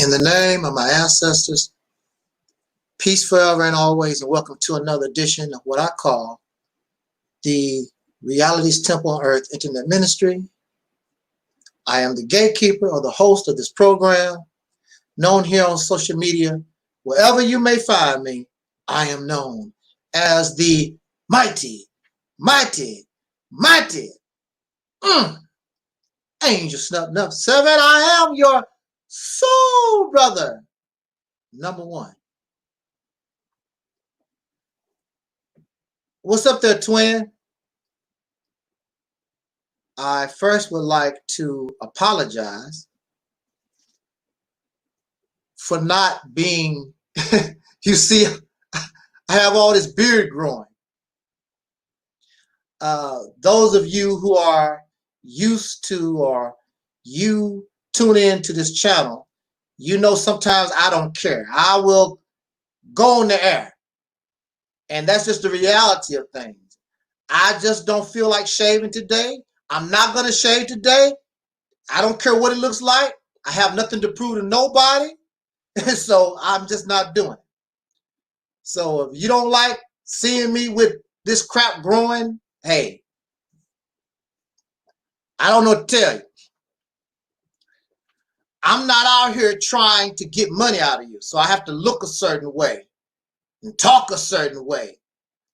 In the name of my ancestors, peace forever and always, and welcome to another edition of what I call the Reality's Temple on Earth Internet Ministry. I am the gatekeeper or the host of this program, known here on social media. Wherever you may find me, I am known as the mighty Angel Snub 7. I am your soul brother, number one. What's up there, twin? I first would like to apologize for not being, you see, I have all this beard growing. Those of you who are used to or you tune in to this channel, you know sometimes I don't care. I will go on the air. And that's just the reality of things. I just don't feel like shaving today. I'm not going to shave today. I don't care what it looks like. I have nothing to prove to nobody. So I'm just not doing it. So if you don't like seeing me with this crap growing, hey, I don't know what to tell you. I'm not out here trying to get money out of you. So I have to look a certain way and talk a certain way.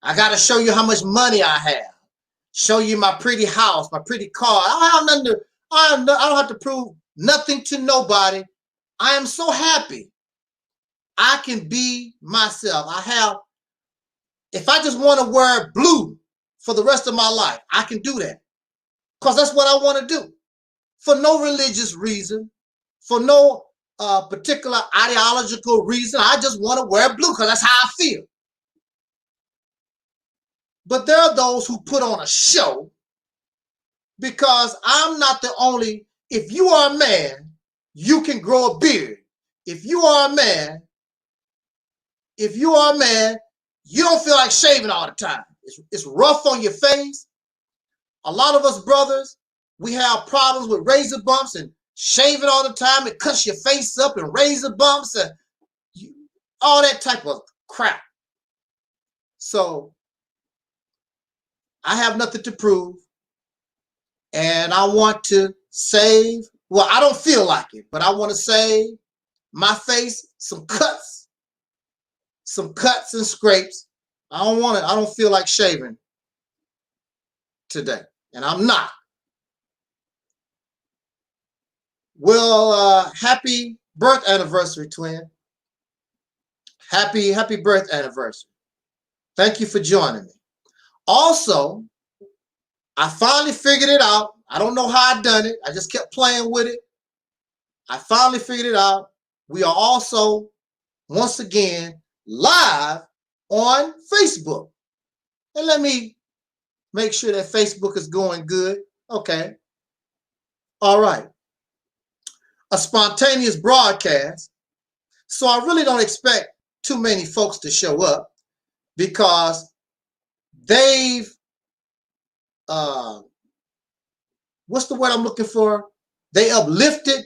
I got to show you how much money I have. Show you my pretty house, my pretty car. I don't have to prove nothing to nobody. I am so happy. I can be myself. If I just want to wear blue for the rest of my life, I can do that. Because that's what I want to do. For no religious reason, for no particular ideological reason. I just want to wear blue because that's how I feel. But there are those who put on a show, because I'm not the only. If you are a man, you can grow a beard. If you are a man, you don't feel like shaving all the time. It's rough on your face. A lot of us brothers, we have problems with razor bumps and shaving all the time. It cuts your face up and razor bumps and all that type of crap. So I have nothing to prove, and I want to save. Well, I don't feel like it, but I want to save my face some cuts and scrapes. I don't feel like shaving today, and I'm not. Well, happy birth anniversary, twin. Happy birth anniversary. Thank you for joining me. Also, I finally figured it out. I don't know how I done it. I just kept playing with it. I finally figured it out. We are also, once again, live on Facebook. And let me make sure that Facebook is going good. Okay. All right. A spontaneous broadcast. So I really don't expect too many folks to show up, because they've, what's the word I'm looking for? They uplifted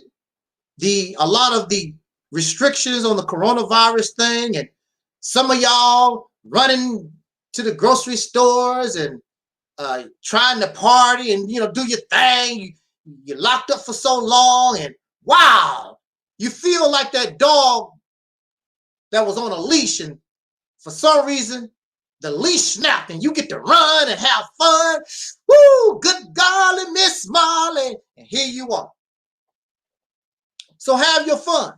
a lot of the restrictions on the coronavirus thing, and some of y'all running to the grocery stores and trying to party and, you know, do your thing. You're locked up for so long, and wow, you feel like that dog that was on a leash, and for some reason the leash snapped and you get to run and have fun. Woo, good golly, Miss Molly. And here you are. So have your fun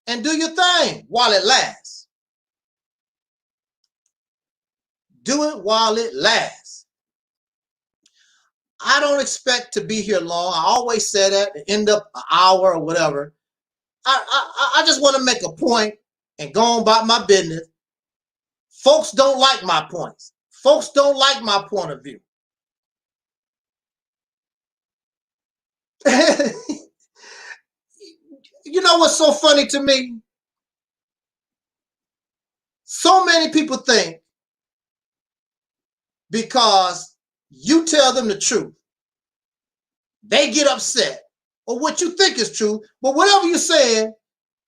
and do your thing while it lasts. Do it while it lasts. I don't expect to be here long. I always say that, and end up an hour or whatever. I just want to make a point and go on about my business. Folks don't like my points. Folks don't like my point of view. You know what's so funny to me? So many people think because you tell them the truth, they get upset or what you think is true, but whatever you said,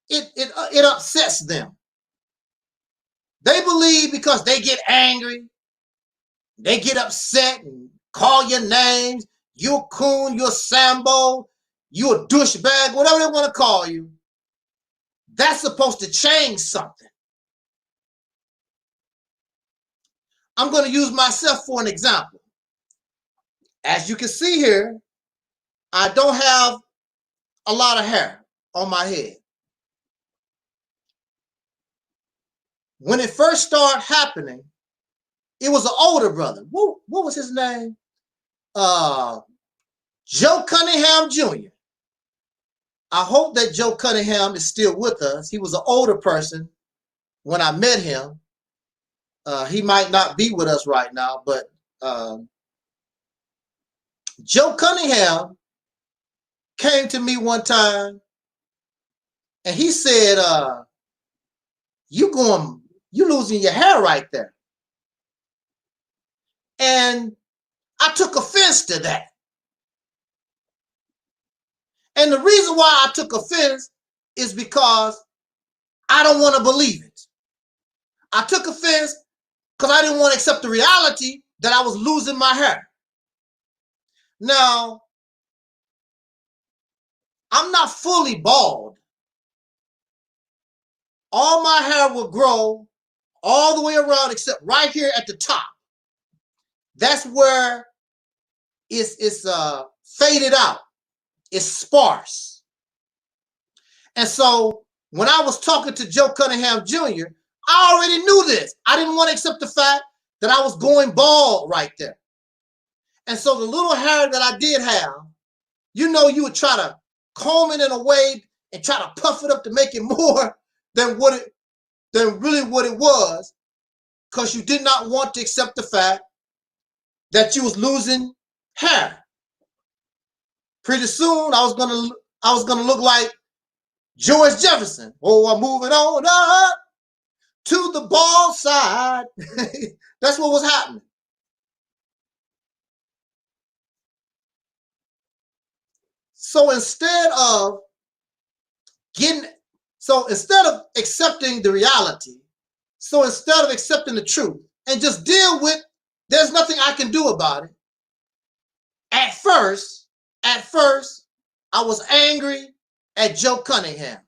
it upsets them. They believe because they get angry, they get upset and call your names. You're a coon, you're a Sambo, you're a douchebag, whatever they want to call you. That's supposed to change something. I'm going to use myself for an example. As you can see here, I don't have a lot of hair on my head. When it first started happening, it was an older brother. What was his name? Joe Cunningham Jr. I hope that Joe Cunningham is still with us. He was an older person when I met him. He might not be with us right now, but Joe Cunningham came to me one time and he said, you losing your hair right there. And I took offense to that. And the reason why I took offense is because I don't want to believe it. I took offense because I didn't want to accept the reality that I was losing my hair. Now, I'm not fully bald. All my hair will grow all the way around except right here at the top. That's where it's faded out. It's sparse. And so when I was talking to Joe Cunningham Jr., I already knew this. I didn't want to accept the fact that I was going bald right there. And so the little hair that I did have, you know, you would try to comb it in a way and try to puff it up to make it more than really what it was, because you did not want to accept the fact that you was losing hair. Pretty soon I was gonna look like George Jefferson. Oh, I'm moving on up to the bald side. That's what was happening. So instead of accepting the reality, so instead of accepting the truth and just deal with, there's nothing I can do about it. At first, I was angry at Joe Cunningham.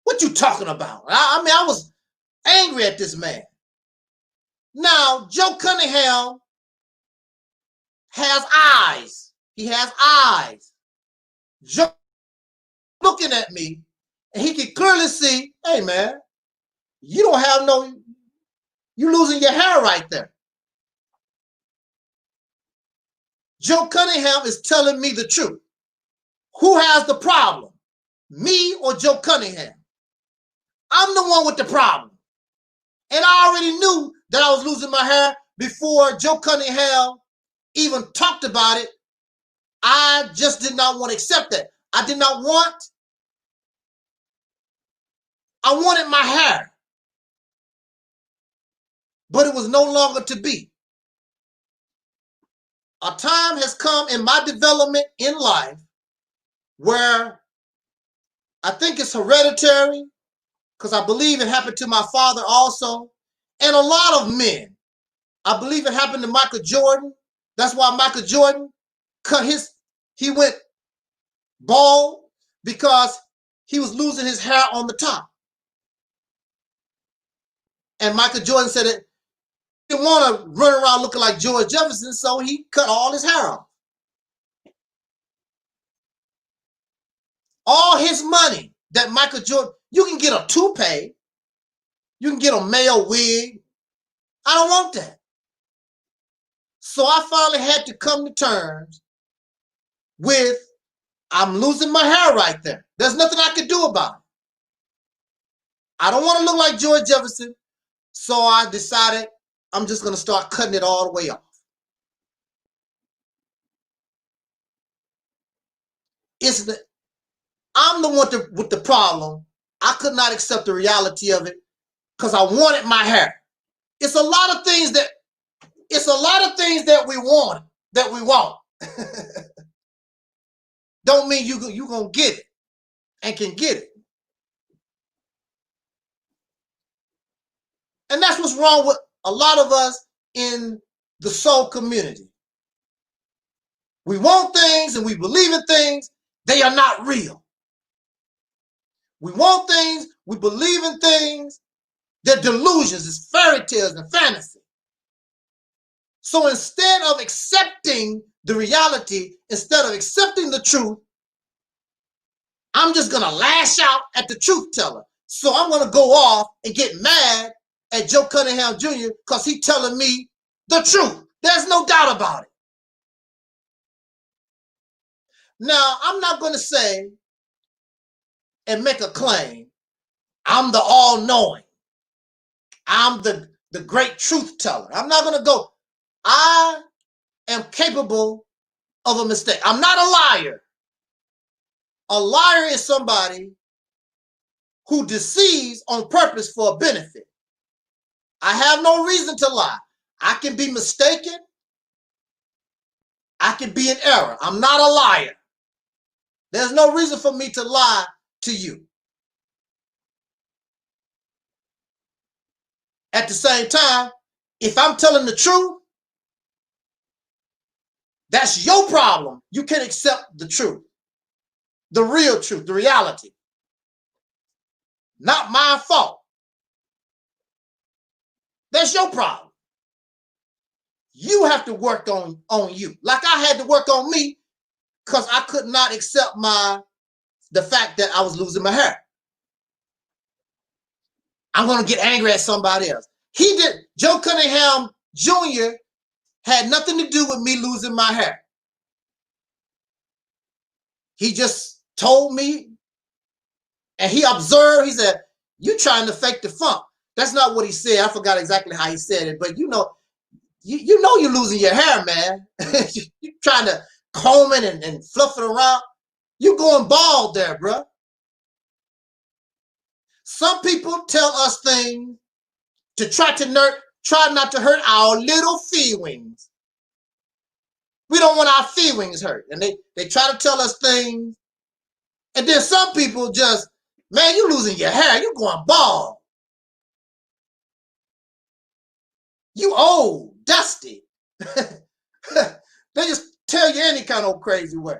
What you talking about? I mean, I was angry at this man. Now, Joe Cunningham has eyes. He has eyes. Joe looking at me, and he can clearly see, hey man, you losing your hair right there. Joe Cunningham is telling me the truth. Who has the problem? Me or Joe Cunningham? I'm the one with the problem. And I already knew that I was losing my hair before Joe Cunningham even talked about it. I just did not want to accept that. I wanted my hair, but it was no longer to be. A time has come in my development in life where I think it's hereditary, because I believe it happened to my father also, and a lot of men. I believe it happened to Michael Jordan. That's why Michael Jordan he went bald, because he was losing his hair on the top. And Michael Jordan said that he didn't want to run around looking like George Jefferson, so he cut all his hair off. All his money that Michael Jordan, you can get a toupee, you can get a male wig. I don't want that. So I finally had to come to terms with, I'm losing my hair right there. There's nothing I can do about it. I don't want to look like George Jefferson, so I decided I'm just going to start cutting it all the way off. I'm the one with the problem. I could not accept the reality of it because I wanted my hair. It's a lot of things that we want. don't mean you gonna get it and can get it. And that's what's wrong with a lot of us in the soul community. We want things and we believe in things. They are not real. We want things, we believe in things. They're delusions, it's fairy tales and fantasy. So instead of accepting the reality, instead of accepting the truth, I'm just going to lash out at the truth teller. So I'm going to go off and get mad at Joe Cunningham Jr. because he's telling me the truth. There's no doubt about it. Now, I'm not going to say and make a claim, I'm the all-knowing. I'm the great truth teller. I'm not going to go, I am capable of a mistake. I'm not a liar. A liar is somebody who deceives on purpose for a benefit. I have no reason to lie. I can be mistaken. I can be in error. I'm not a liar. There's no reason for me to lie to you. At the same time, if I'm telling the truth, that's your problem. You can't accept the truth, the real truth, the reality. Not my fault. That's your problem. You have to work on you. Like I had to work on me because I could not accept the fact that I was losing my hair. I'm going to get angry at somebody else. Joe Cunningham Jr. had nothing to do with me losing my hair. He just told me and he observed, he said, you trying to fake the funk. That's not what he said. I forgot exactly how he said it, but you know you're losing your hair, man. You're trying to comb it and fluff it around. You're going bald there, bro. Some people tell us things to try not to hurt our little feelings. We don't want our feelings hurt. And they try to tell us things. And then some people just, man, you're losing your hair. You're going bald. You old, dusty. They just tell you any kind of crazy way.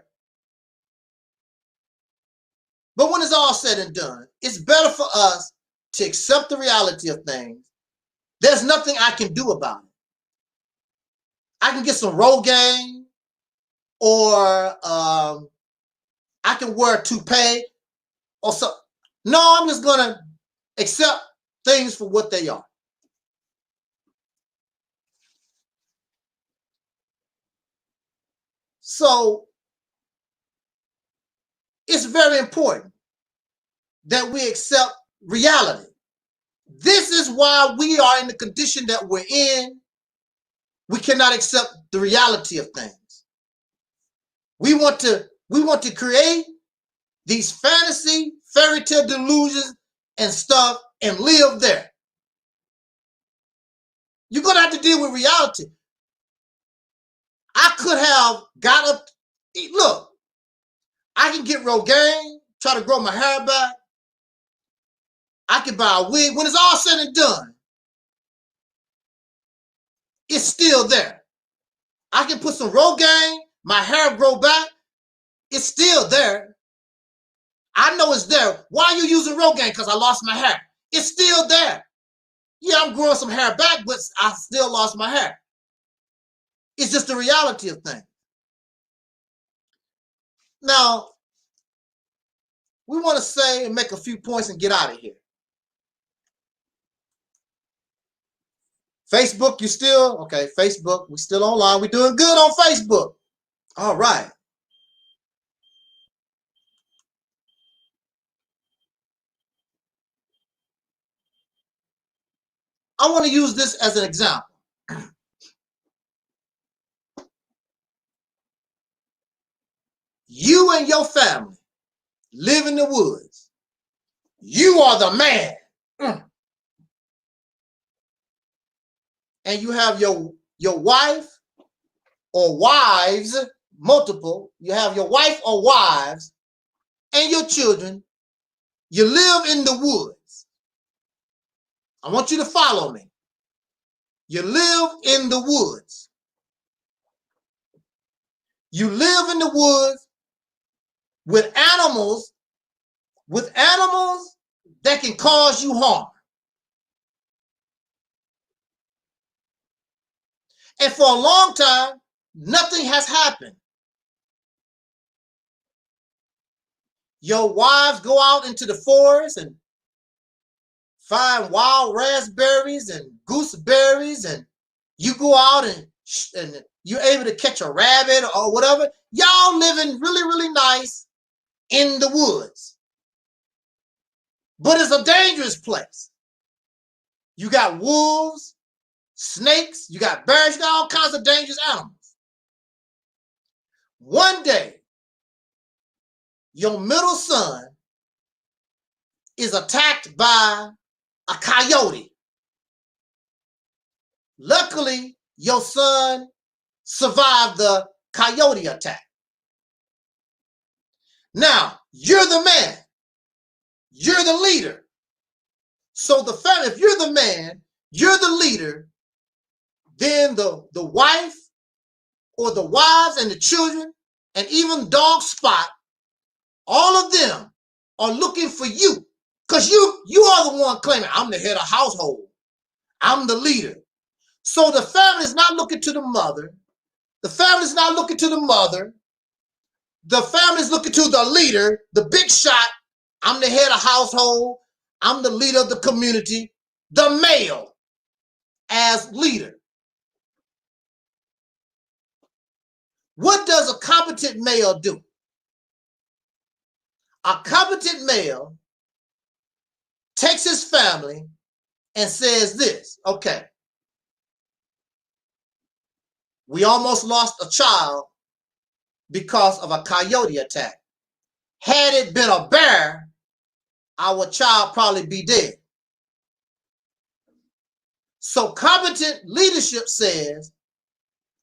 But when it's all said and done, it's better for us to accept the reality of things. There's nothing I can do about it. I can get some Rogaine, or I can wear a toupee or something. No, I'm just going to accept things for what they are. So it's very important that we accept reality. This is why we are in the condition that we're in. We cannot accept the reality of things. We want to create these fantasy, fairy tale delusions and stuff and live there. You're going to have to deal with reality. I could have got up. Look, I can get Rogaine, try to grow my hair back. I can buy a wig. When it's all said and done, it's still there. I can put some Rogaine, my hair grow back. It's still there. I know it's there. Why are you using Rogaine? Because I lost my hair. It's still there. Yeah, I'm growing some hair back, but I still lost my hair. It's just the reality of things. Now, we want to say and make a few points and get out of here. Facebook, you still? Okay, Facebook, we still online. We're doing good on Facebook. All right. I want to use this as an example. You and your family live in the woods. You are the man. And you have your wife or wives multiple, you have your wife or wives and your children, you live in the woods. I want you to follow me. You live in the woods. You live in the woods with animals that can cause you harm. And for a long time, nothing has happened. Your wives go out into the forest and find wild raspberries and gooseberries, and you go out and you're able to catch a rabbit or whatever. Y'all living really, really nice in the woods. But it's a dangerous place. You got wolves, snakes, you got bears, you got all kinds of dangerous animals. One day, your middle son is attacked by a coyote. Luckily, your son survived the coyote attack. Now, you're the man. You're the leader. So the family, if you're the man, you're the leader, then the wife or the wives and the children and even dog Spot, all of them are looking for you, because you are the one claiming, I'm the head of household. I'm the leader. So the family is not looking to the mother. The family is not looking to the mother. The family is looking to the leader, the big shot. I'm the head of household. I'm the leader of the community, the male as leader. What does a competent male do? A competent male takes his family and says this, okay, we almost lost a child because of a coyote attack. Had it been a bear, our child probably be dead. So competent leadership says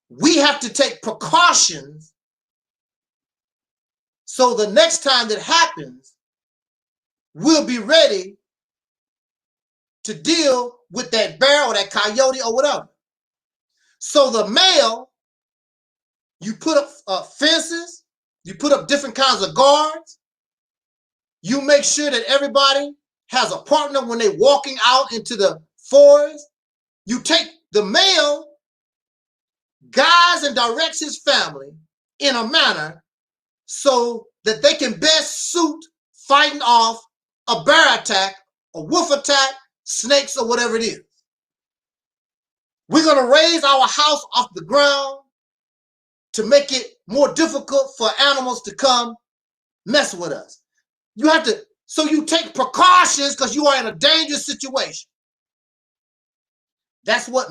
we have to take precautions so the next time that happens, we'll be ready to deal with that bear or that coyote or whatever. So the male, you put up fences, you put up different kinds of guards, you make sure that everybody has a partner when they're walking out into the forest. You take the male, guides and directs his family in a manner so that they can best suit fighting off a bear attack, a wolf attack, snakes, or whatever it is. We're going to raise our house off the ground to make it more difficult for animals to come mess with us. You have to, so you take precautions because you are in a dangerous situation. That's what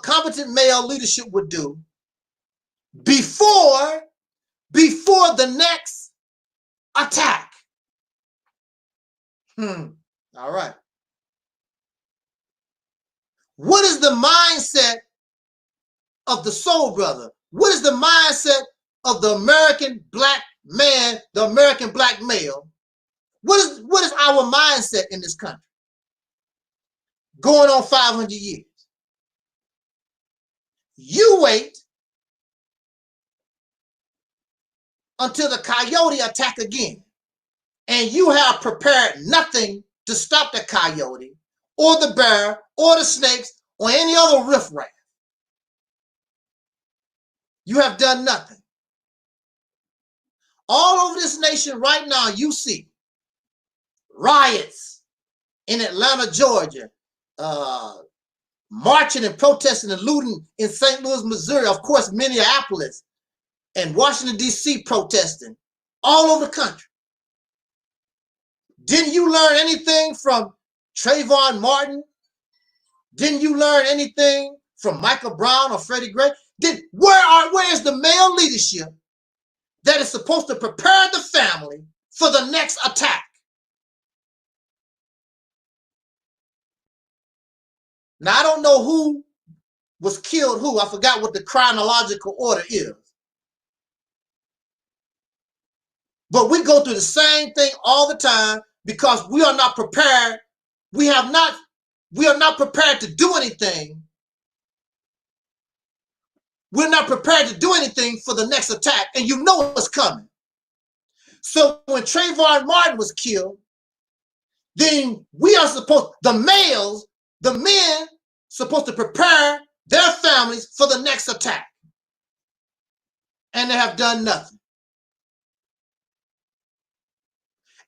competent male leadership would do before the next attack. All right. What is the mindset of the soul brother? What is the mindset of the American black man, the American black male? What is our mindset in this country? Going on 500 years. You wait until the coyote attack again, and you have prepared nothing to stop the coyote or the bear or the snakes or any other riffraff. You have done nothing. All over this nation right now, you see riots in Atlanta, Georgia, marching and protesting and looting in St. Louis, Missouri, of course, Minneapolis, and Washington, D.C. protesting all over the country. Didn't you learn anything from Trayvon Martin? Didn't you learn anything from Michael Brown or Freddie Gray? Where is the male leadership that is supposed to prepare the family for the next attack? Now, I don't know who was killed who? I forgot what the chronological order is. But we go through the same thing all the time because we are not prepared. We are not prepared to do anything. We're not prepared to do anything for the next attack, and you know what's coming. So when Trayvon Martin was killed, then we are supposed, the males, the men, supposed to prepare their families for the next attack. And they have done nothing.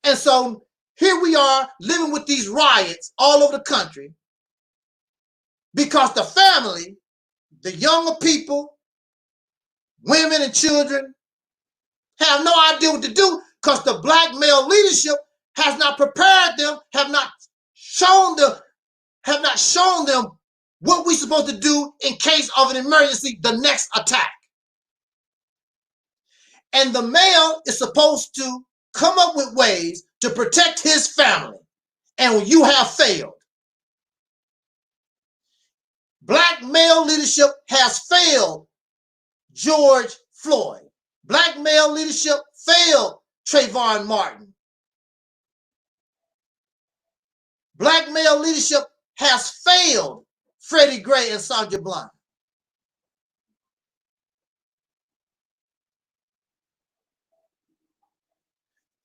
And so here we are living with these riots all over the country because the family, the younger people, women and children have no idea what to do because the black male leadership has not prepared them, have not shown them what we're supposed to do in case of an emergency, the next attack. And the male is supposed to come up with ways to protect his family, and you have failed. Black male leadership has failed George Floyd. Black male leadership failed Trayvon Martin. Black male leadership has failed Freddie Gray and Sandra Bland.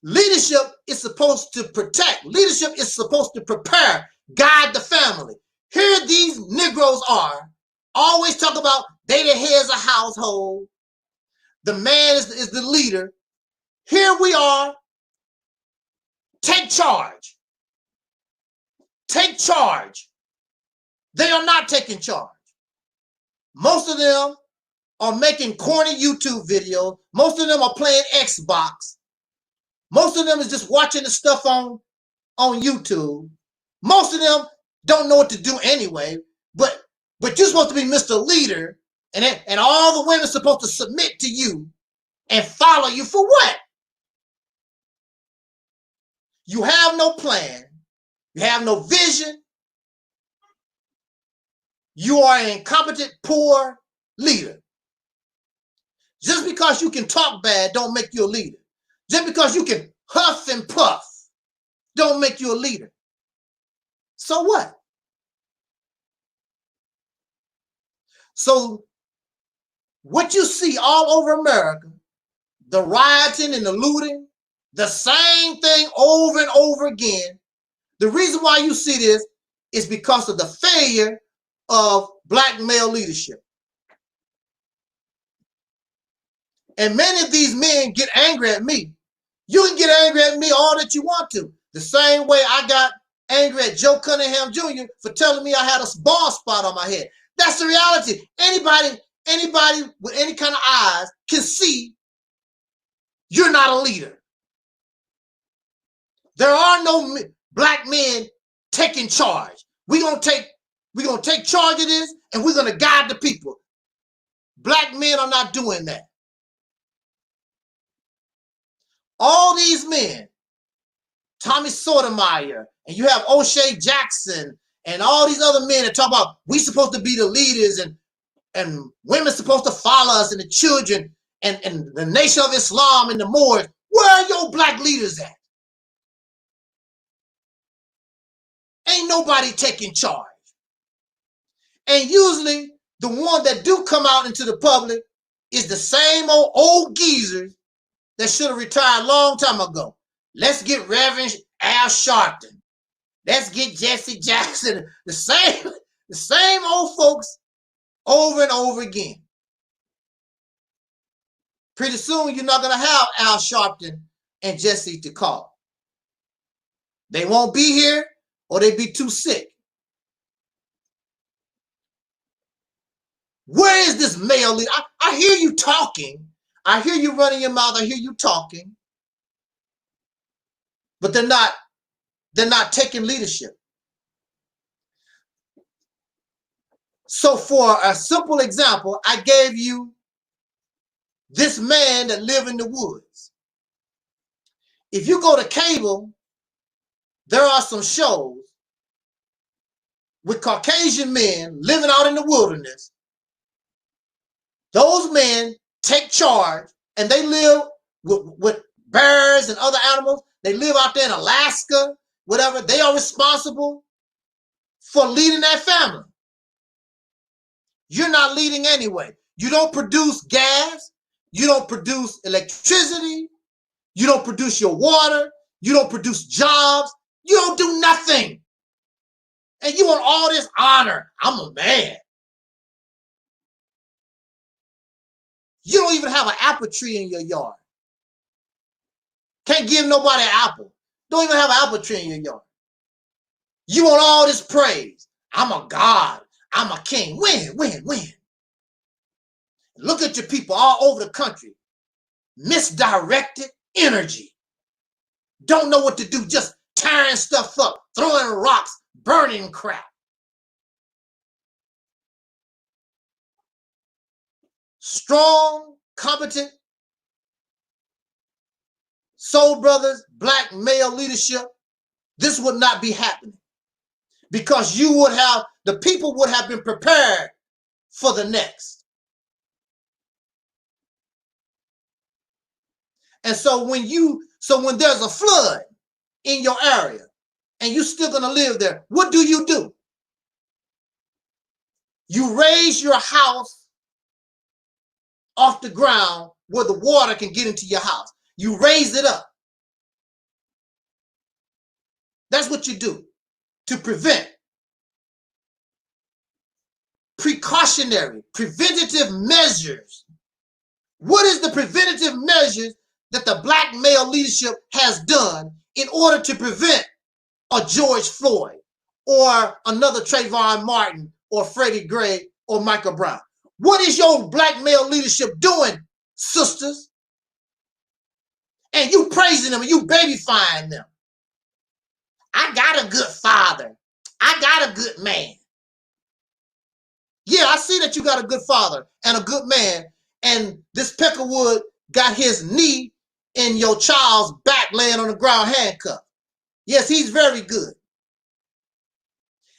Leadership is supposed to protect. Leadership is supposed to prepare, guide the family. Here these Negroes are, always talk about they the heads of household. The man is the leader. Here we are. Take charge. Take charge. They are not taking charge. Most of them are making corny YouTube videos. Most of them are playing Xbox. Most of them is just watching the stuff on YouTube. Most of them don't know what to do anyway, but you're supposed to be Mr. Leader, and all the women are supposed to submit to you and follow you for what? You have no plan. You have no vision. You are an incompetent, poor leader. Just because you can talk bad don't make you a leader. Just because you can huff and puff don't make you a leader. So what? So what you see all over America, the rioting and the looting, the same thing over and over again. The reason why you see this is because of the failure of black male leadership. And many of these men get angry at me. You can get angry at me all that you want to. The same way I got angry at Joe Cunningham Jr. for telling me I had a bald spot on my head. That's the reality. Anybody with any kind of eyes can see you're not a leader. There are no black men taking charge. We're gonna take charge of this, and we're gonna guide the people. Black men are not doing that. All these men, Tommy Sotomayor, and you have O'Shea Jackson, and all these other men that talk about we supposed to be the leaders, and women supposed to follow us, and the children, and the Nation of Islam and the Moors. Where are your black leaders at? Ain't nobody taking charge. And usually the one that do come out into the public is the same old geezers that should have retired a long time ago. Let's get Reverend Al Sharpton. Let's get Jesse Jackson. The same old folks over and over again. Pretty soon you're not going to have Al Sharpton and Jesse to call. They won't be here, or they be too sick. Where is this male leader? I hear you talking. I hear you running your mouth. I hear you talking. But they're not taking leadership. So for a simple example, I gave you this man that lived in the woods. If you go to cable, there are some shows with Caucasian men living out in the wilderness Those men take charge and they live with bears and other animals. They live out there in Alaska, whatever. They are responsible for leading that family. You're not leading anyway. You don't produce gas. You don't produce electricity. You don't produce your water. You don't produce jobs. You don't do nothing. And you want all this honor. I'm a man. You don't even have an apple tree in your yard. Can't give nobody an apple. Don't even have an apple tree in your yard. You want all this praise. I'm a god. I'm a king. When? Look at your people all over the country. Misdirected energy. Don't know what to do. Just tearing stuff up, throwing rocks, burning crap. Strong, competent, soul brothers, black male leadership, this would not be happening because the people would have been prepared for the next. And so when there's a flood in your area and you're still going to live there, what do? You raise your house off the ground where the water can get into your house. You raise it up. That's what you do to prevent. Precautionary, preventative measures. What is the preventative measures that the black male leadership has done in order to prevent a George Floyd or another Trayvon Martin or Freddie Gray or Micah Brown? What is your black male leadership doing, sisters? And you praising them and you babyfying them. I got a good father. I got a good man. Yeah, I see that you got a good father and a good man. And this Peckerwood got his knee in your child's back laying on the ground handcuffed. Yes, he's very good.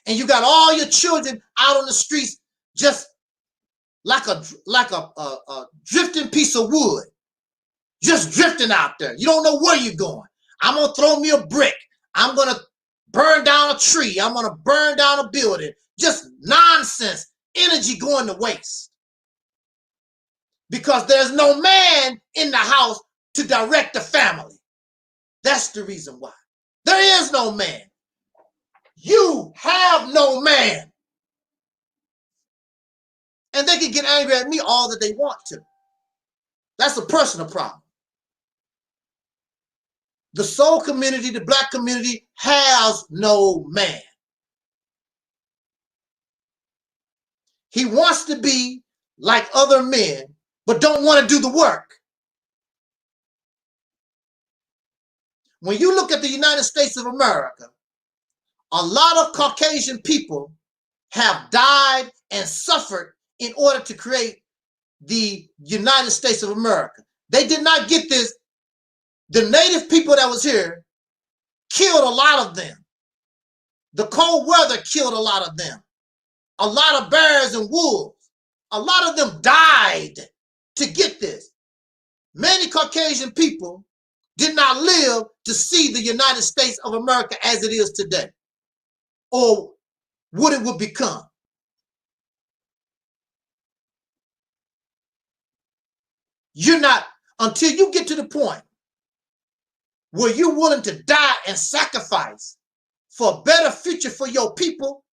And you got all your children out on the streets just like a drifting piece of wood. Just drifting out there. You don't know where you're going. I'm going to throw me a brick. I'm going to burn down a tree. I'm going to burn down a building. Just nonsense. Energy going to waste. Because there's no man in the house to direct the family. That's the reason why. There is no man. You have no man. And they can get angry at me all that they want to. That's a personal problem. The soul community, the black community, has no man. He wants to be like other men, but don't want to do the work. When you look at the United States of America, a lot of Caucasian people have died and suffered in order to create the United States of America. They did not get this. The native people that was here killed a lot of them. The cold weather killed a lot of them. A lot of bears and wolves. A lot of them died to get this. Many Caucasian people did not live to see the United States of America as it is today, or what it would become. You're not, until you get to the point where you're willing to die and sacrifice for a better future for your people,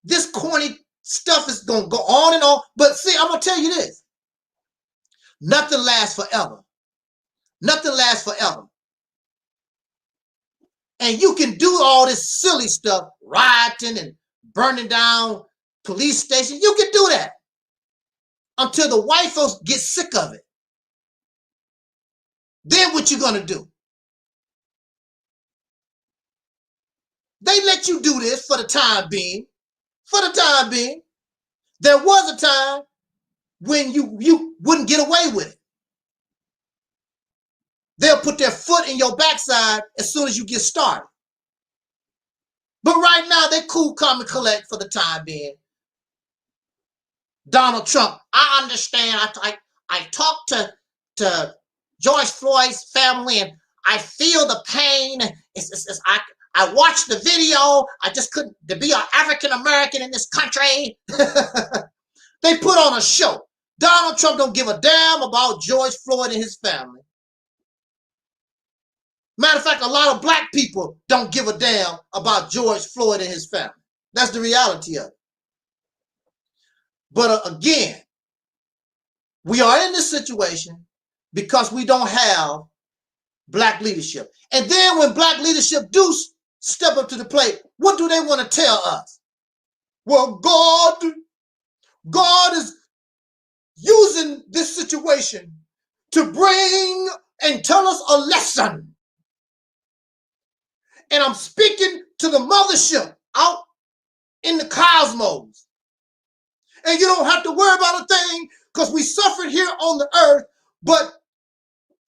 this corny stuff is going to go on and on. But see, I'm going to tell you this. Nothing lasts forever. Nothing lasts forever. And you can do all this silly stuff, rioting and burning down police stations. You can do that until the white folks get sick of it. Then what you going to do? They let you do this for the time being. For the time being. There was a time when you wouldn't get away with it. They'll put their foot in your backside as soon as you get started. But right now, they're cool, calm, and collect for the time being. Donald Trump. I understand. I talked to George Floyd's family, and I feel the pain. I watched the video. I just couldn't to be an African American in this country. They put on a show. Donald Trump don't give a damn about George Floyd and his family. Matter of fact, a lot of black people don't give a damn about George Floyd and his family. That's the reality of it. But again, we are in this situation because we don't have black leadership. And then when black leadership do step up to the plate, what do they want to tell us? Well, God is using this situation to bring and tell us a lesson. And I'm speaking to the mothership out in the cosmos. And you don't have to worry about a thing because we suffered here on the earth, but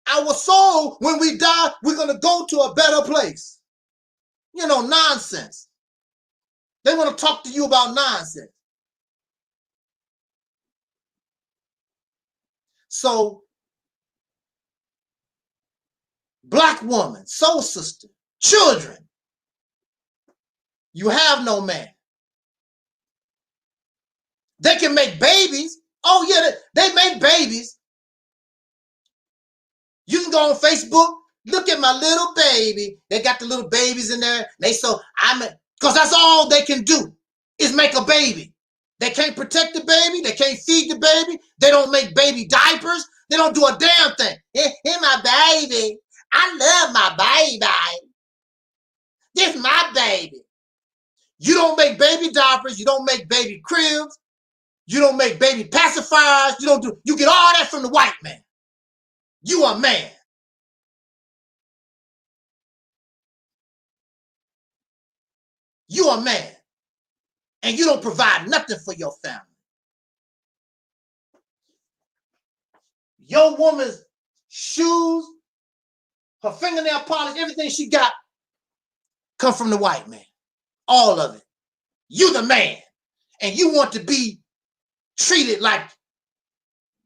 our soul, when we die, we're going to go to a better place. You know, nonsense. They want to talk to you about nonsense. So, black woman, soul sister, children, you have no man. They can make babies. Oh, yeah, they make babies. You can go on Facebook, look at my little baby. They got the little babies in there. Because that's all they can do is make a baby. They can't protect the baby. They can't feed the baby. They don't make baby diapers. They don't do a damn thing. Here my baby. I love my baby. This my baby. You don't make baby diapers. You don't make baby cribs. You don't make baby pacifiers. You get all that from the white man. You a man. You a man. And you don't provide nothing for your family. Your woman's shoes, her fingernail polish, everything she got come from the white man. All of it. You the man. And you want to be treated like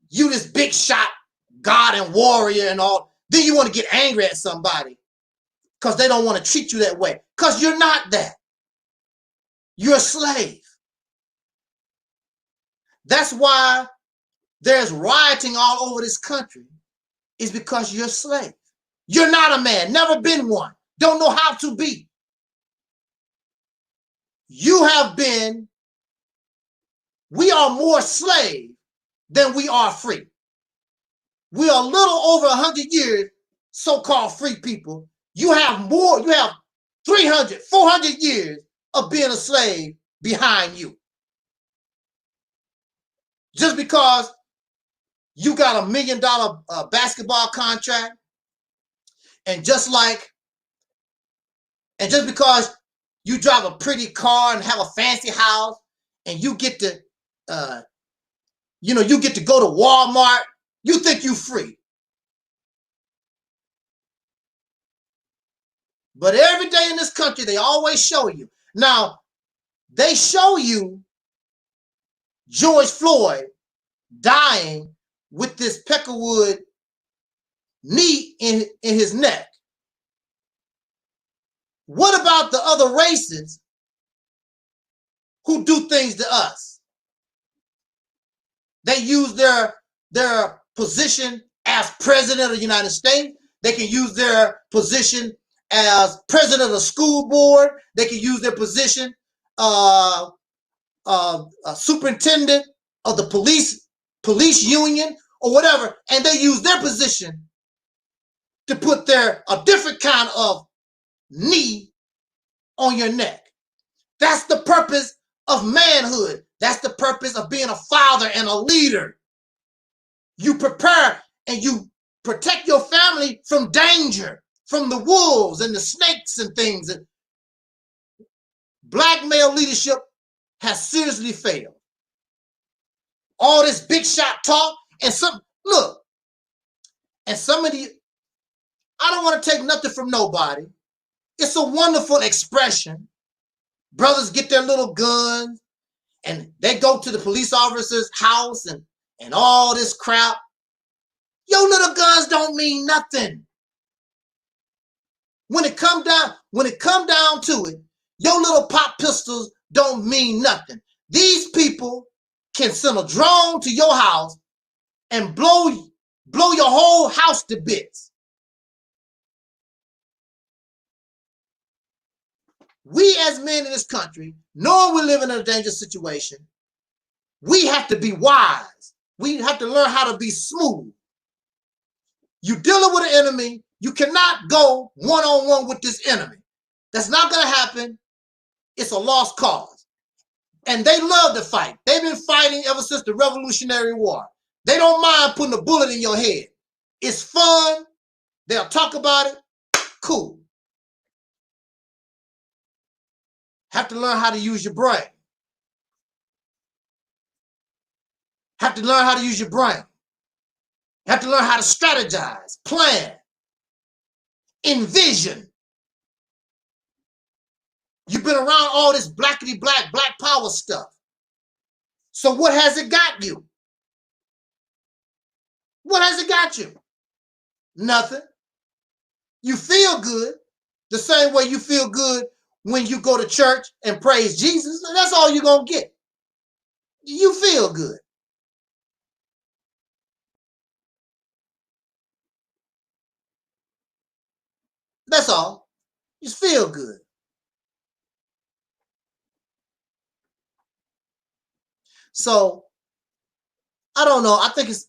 you this big shot God and warrior and all. Then you want to get angry at somebody because they don't want to treat you that way. Because you're not that. You're a slave. That's why there's rioting all over this country, is because you're a slave. You're not a man, never been one, don't know how to be. You have been, we are more slave than we are free. We are a little over 100 years, so-called free people. You have more, you have 300, 400 years of being a slave behind you. Just because you got $1 million basketball contract, and just because you drive a pretty car and have a fancy house, and you get to, you get to go to Walmart, you think you free. But every day in this country, they always show you. Now, they show you George Floyd dying with this peckerwood knee in his neck. What about the other races who do things to us? They use their position as president of the United States. They can use their position as president of the school board. They can use their position superintendent of the police union or whatever, and they use their position to put a different kind of knee on your neck. That's the purpose of manhood. That's the purpose of being a father and a leader. You prepare and you protect your family from danger, from the wolves and the snakes and things. Black male leadership has seriously failed. All this big shot talk and some of the, I don't want to take nothing from nobody. It's a wonderful expression. Brothers get their little guns and they go to the police officer's house and all this crap. Your little guns don't mean nothing. When it come down to it, your little pop pistols don't mean nothing. These people can send a drone to your house and blow your whole house to bits. We as men in this country, knowing we're living in a dangerous situation, we have to be wise. We have to learn how to be smooth. You're dealing with an enemy. You cannot go one-on-one with this enemy. That's not going to happen. It's a lost cause. And they love to fight. They've been fighting ever since the Revolutionary War. They don't mind putting a bullet in your head. It's fun. They'll talk about it. Cool. Have to learn how to use your brain. Have to learn how to use your brain. Have to learn how to strategize, plan, envision. You've been around all this blackety black power stuff. So what has it got you? What has it got you? Nothing. You feel good the same way you feel good when you go to church and praise Jesus. That's all you're going to get. You feel good. That's all. Just feel good. So, I don't know. I think it's...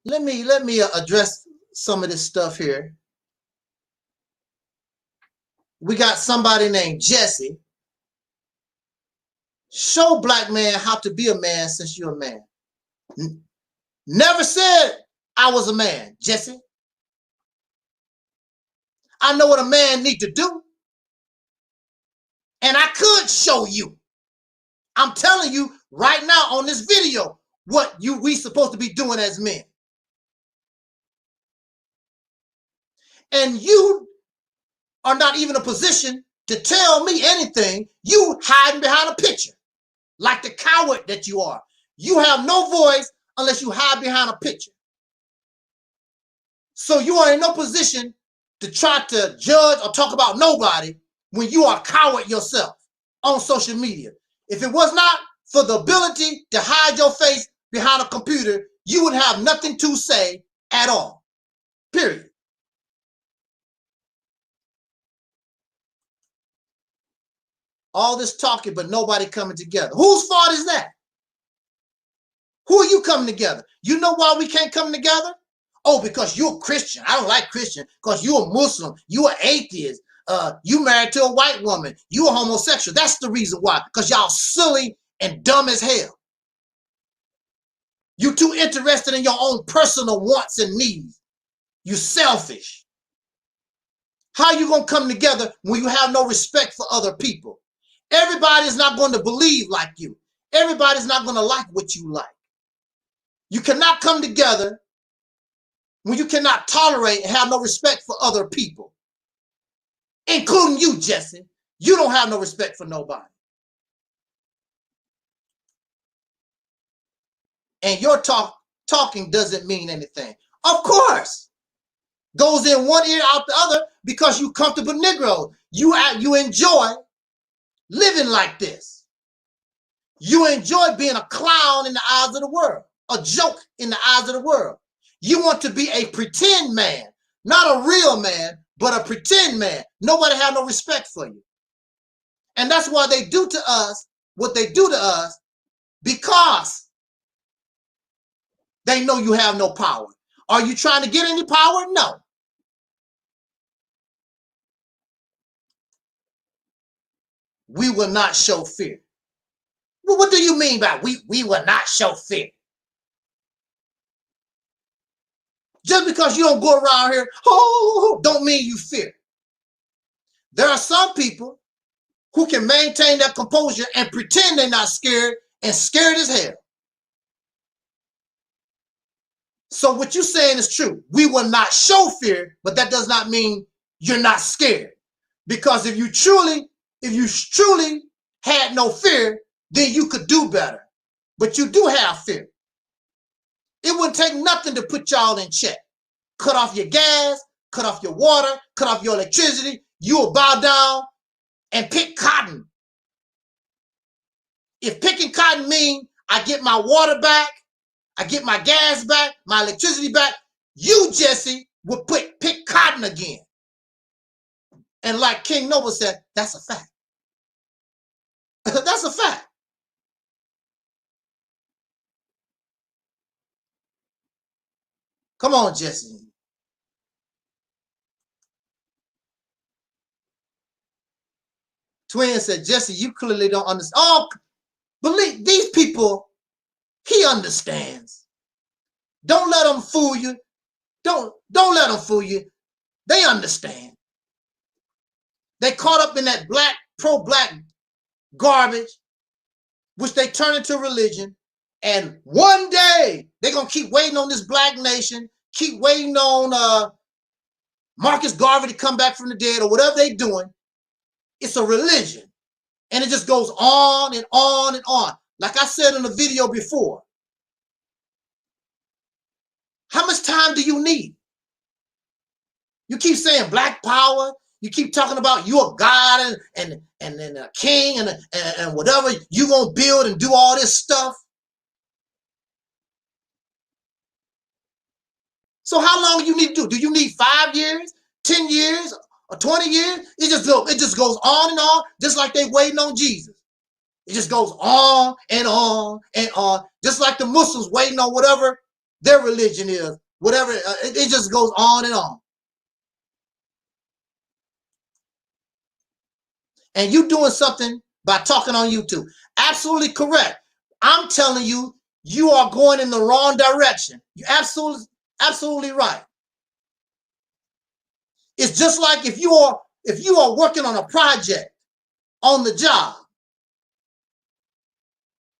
Let me address some of this stuff here. We got somebody named Jesse. Show black man how to be a man since you're a man. Never said I was a man, Jesse. I know what a man need to do. And I could show you. I'm telling you right now on this video what we supposed to be doing as men. And you are not even in a position to tell me anything. You hiding behind a picture like the coward that you are. You have no voice unless you hide behind a picture. So you are in no position to try to judge or talk about nobody when you are a coward yourself on social media. If it was not for the ability to hide your face behind a computer, you would have nothing to say at all. Period. All this talking, but nobody coming together. Whose fault is that? Who are you coming together? You know why we can't come together? Oh, because you're a Christian. I don't like Christian because you're a Muslim. You're an atheist. You married to a white woman. You a homosexual. That's the reason why. Because y'all silly and dumb as hell. You too interested in your own personal wants and needs. You selfish. How you going to come together when you have no respect for other people? Everybody's not going to believe like you. Everybody's not going to like what you like. You cannot come together when you cannot tolerate and have no respect for other people, including you, Jesse. You don't have no respect for nobody. And your talking doesn't mean anything. Of course. Goes in one ear, out the other, because you comfortable Negro. You enjoy living like this. You enjoy being a clown in the eyes of the world, a joke in the eyes of the world. You want to be a pretend man, not a real man, but a pretend man. Nobody have no respect for you. And that's why they do to us what they do to us, because they know you have no power. Are you trying to get any power? No. We will not show fear. Well, what do you mean by we will not show fear? Just because you don't go around here, oh, don't mean you fear. There are some people who can maintain their composure and pretend they're not scared and scared as hell. So what you're saying is true. We will not show fear, but that does not mean you're not scared. Because if you truly if you truly had no fear, then you could do better. But you do have fear. It wouldn't take nothing to put y'all in check. Cut off your gas, cut off your water, cut off your electricity. You will bow down and pick cotton. If picking cotton means I get my water back, I get my gas back, my electricity back, you, Jesse, would pick cotton again. And like King Noble said, that's a fact. That's a fact. Come on, Jesse. Twin said, Jesse, you clearly don't understand. Oh, believe these people, he understands. Don't let them fool you. Don't let them fool you. They understand. They caught up in that pro-black garbage, which they turn into religion. And one day, they're going to keep waiting on this black nation, keep waiting on Marcus Garvey to come back from the dead or whatever they're doing. It's a religion. And it just goes on and on and on. Like I said in the video before, how much time do you need? You keep saying black power. You keep talking about you're a god and a king and whatever. You're going to build and do all this stuff. So how long do you need to do? Do you need 5 years, 10 years, or 20 years? It just goes on and on, just like they waiting on Jesus. It just goes on and on and on, just like the Muslims waiting on whatever their religion is, whatever. It just goes on and on. And you doing something by talking on YouTube. Absolutely correct. I'm telling you, you are going in the wrong direction. You're absolutely right. It's just like if you are working on a project on the job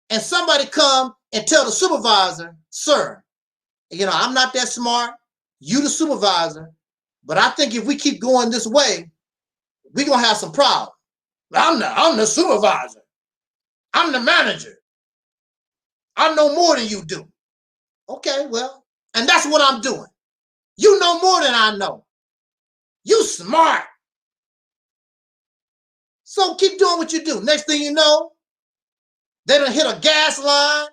and somebody come and tell the supervisor, sir, I'm not that smart, you the supervisor, but I think if we keep going this way, we're going to have some problems. I'm the supervisor. I'm the manager. I know more than you do. Okay, well, and that's what I'm doing. You know more than I know. You smart. So keep doing what you do. Next thing you know, they done hit a gas line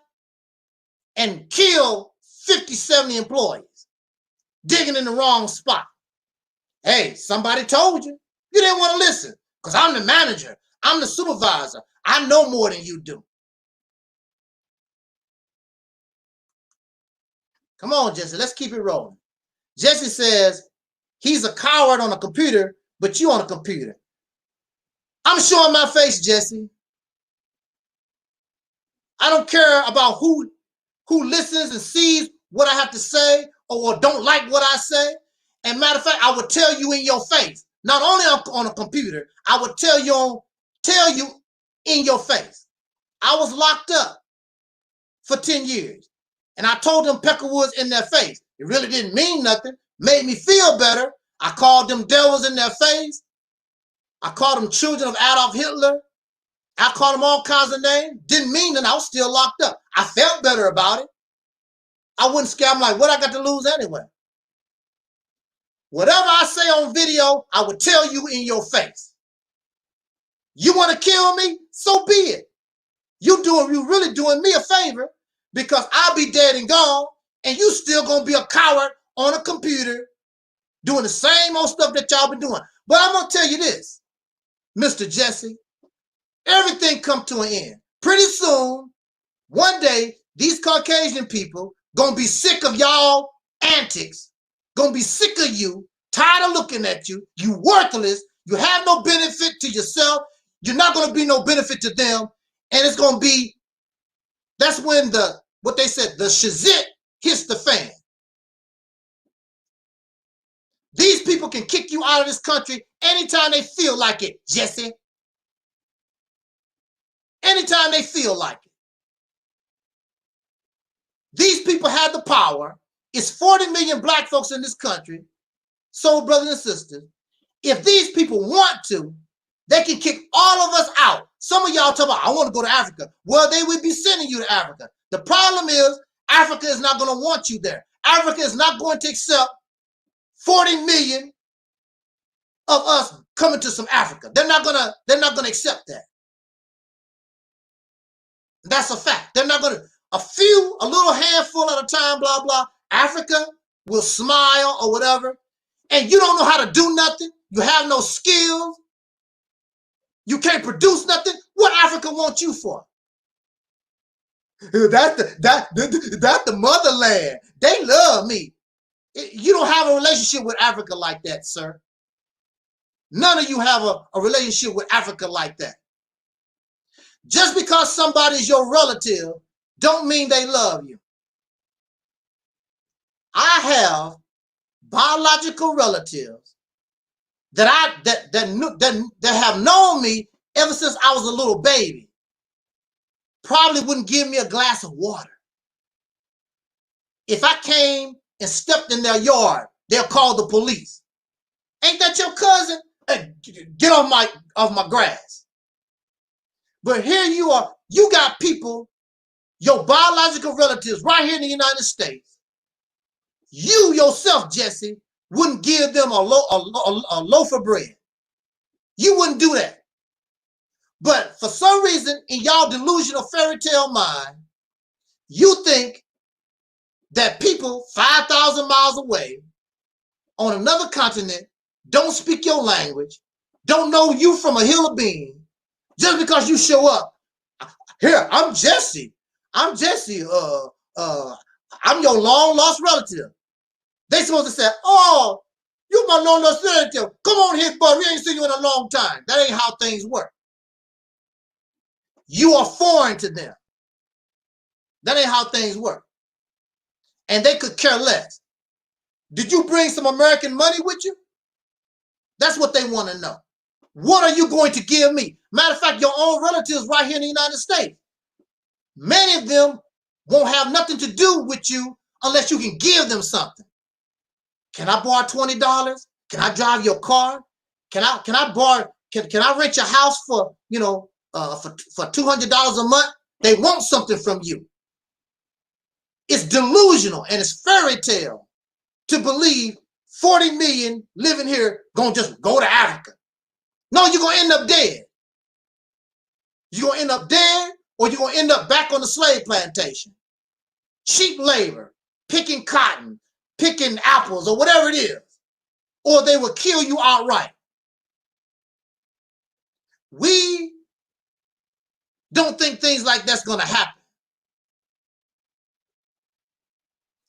and kill 50, 70 employees, digging in the wrong spot. Hey, somebody told you. You didn't want to listen because I'm the manager. I'm the supervisor. I know more than you do. Come on, Jesse. Let's keep it rolling. Jesse says he's a coward on a computer, but you on a computer. I'm showing my face, Jesse. I don't care about who listens and sees what I have to say or don't like what I say. And matter of fact, I would tell you in your face. Not only on a computer, I would tell you in your face. I was locked up for 10 years. And I told them Peckerwoods in their face. It really didn't mean nothing. Made me feel better. I called them devils in their face. I called them children of Adolf Hitler. I called them all kinds of names. Didn't mean that I was still locked up. I felt better about it. I wouldn't scare them like, what I got to lose anyway? Whatever I say on video, I would tell you in your face. You want to kill me? So be it. You really doing me a favor because I'll be dead and gone and you still going to be a coward on a computer doing the same old stuff that y'all been doing. But I'm going to tell you this, Mr. Jesse, everything come to an end. Pretty soon, one day, these Caucasian people going to be sick of y'all antics, going to be sick of you, tired of looking at you, you worthless, you have no benefit to yourself, you're not going to be no benefit to them, and it's going to be, that's when what they said, the shazit hits the fan. These people can kick you out of this country anytime they feel like it, Jesse. Anytime they feel like it. These people have the power. It's 40 million black folks in this country. So, brothers and sisters, if these people want to, They can kick all of us out. Some of y'all talk about, I want to go to Africa. Well, they would be sending you to Africa. The problem is Africa is not going to want you there. Africa is not going to accept 40 million of us coming to some Africa. They're not gonna accept that. That's a fact. They're not gonna, a little handful at a time, blah, blah. Africa will smile or whatever. And you don't know how to do nothing. You have no skills. You can't produce nothing. What Africa wants you for? That's the motherland. They love me. You don't have a relationship with Africa like that, sir. None of you have a relationship with Africa like that. Just because somebody is your relative don't mean they love you. I have biological relatives that have known me ever since I was a little baby. Probably wouldn't give me a glass of water. If I came and stepped in their yard, they'll call the police. Ain't that your cousin? Hey, get off my grass. But here you are, you got people, your biological relatives right here in the United States. You yourself, Jesse, wouldn't give them a loaf of bread. You wouldn't do that. But for some reason, in y'all delusional fairy tale mind, you think that people 5,000 miles away on another continent don't speak your language, don't know you from a hill of beans, just because you show up. Here, I'm Jesse. I'm Jesse. I'm your long lost relative. They supposed to say, oh, you my long lost relative. Come on here, bud. We ain't seen you in a long time. That ain't how things work. You are foreign to them. That ain't how things work. And they could care less. Did you bring some American money with you? That's what they want to know. What are you going to give me? Matter of fact, your own relatives right here in the United States, many of them won't have nothing to do with you unless you can give them something. Can I borrow $20? Can I drive your car? Can I rent your house for, for $200 a month? They want something from you. It's delusional and it's fairy tale to believe 40 million living here gonna just go to Africa. No, you're gonna end up dead. You're gonna end up dead, or you're gonna end up back on the slave plantation. Cheap labor, picking cotton, picking apples, or whatever it is. Or they will kill you outright. We don't think things like that's gonna happen.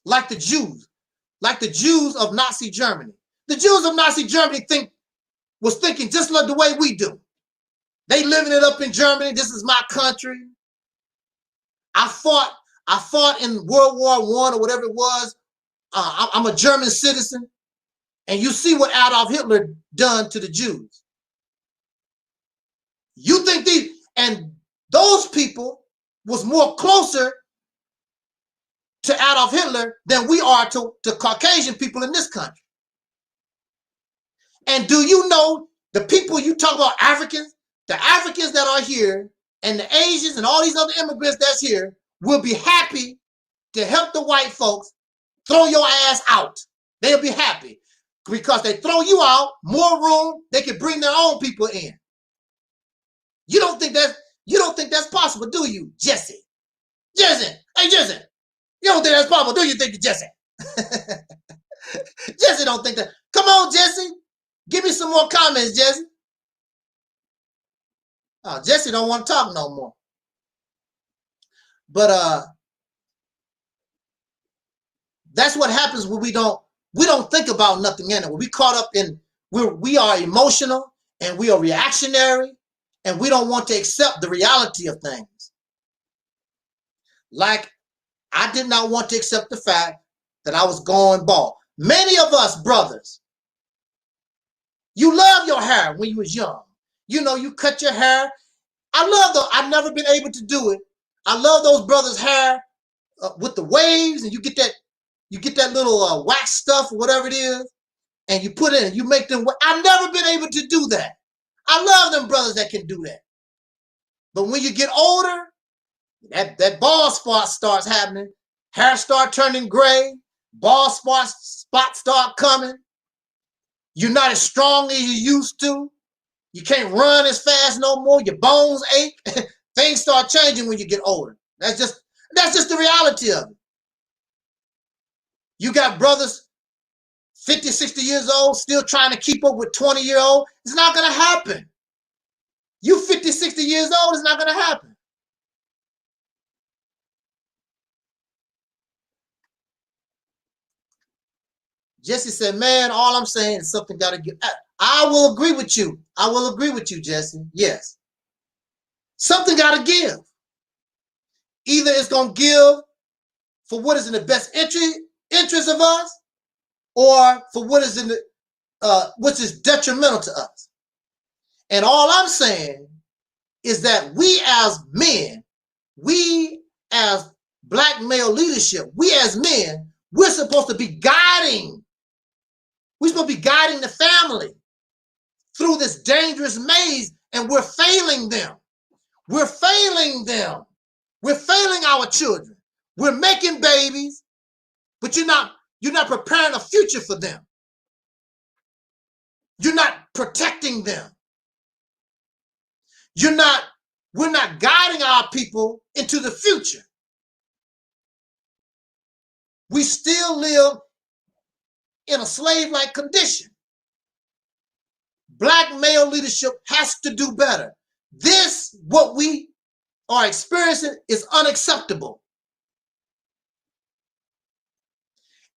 Like the Jews of Nazi Germany. The Jews of Nazi Germany was thinking just like the way we do. They living it up in Germany. This is my country. I fought in World War I or whatever it was. I'm a German citizen. And you see what Adolf Hitler done to the Jews. You think those people was more closer to Adolf Hitler than we are to Caucasian people in this country. And do you know the people you talk about, Africans, the Africans that are here and the Asians and all these other immigrants that's here will be happy to help the white folks throw your ass out. They'll be happy because they throw you out, more room, they can bring their own people in. You don't think that's possible, do you, Jesse? Jesse, hey Jesse. You don't think that's possible, do you, think Jesse? Jesse don't think that. Come on, Jesse. Give me some more comments, Jesse. Oh, Jesse don't want to talk no more. But that's what happens when we don't think about nothing in it. When we caught up in, we are emotional and we are reactionary and we don't want to accept the reality of things. Like, I did not want to accept the fact that I was going bald. Many of us brothers, you love your hair when you was young. You know, you cut your hair. I've never been able to do it. I love those brothers' hair with the waves, and you get that little wax stuff or whatever it is, and you put it in, you make them. I've never been able to do that. I love them brothers that can do that. But when you get older, that bald spot starts happening. Hair start turning gray. Bald spots start coming. You're not as strong as you used to. You can't run as fast no more. Your bones ache. Things start changing when you get older. That's just the reality of it. You got brothers 50, 60 years old still trying to keep up with 20-year-old. It's not going to happen. You 50, 60 years old, it's not going to happen. Jesse said, man, all I'm saying is something got to give. I will agree with you. I will agree with you, Jesse. Yes. Something got to give. Either it's going to give for what is in the best interest of us, or for what is in the which is detrimental to us. And all I'm saying is that we as men, we as black male leadership, we as men, we're supposed to be guiding. We're supposed to be guiding the family through this dangerous maze, and we're failing them. We're failing them. We're failing our children. We're making babies, but you're not preparing a future for them. You're not protecting them. We're not guiding our people into the future. We still live in a slave-like condition. Black male leadership has to do better. This, what we are experiencing, is unacceptable.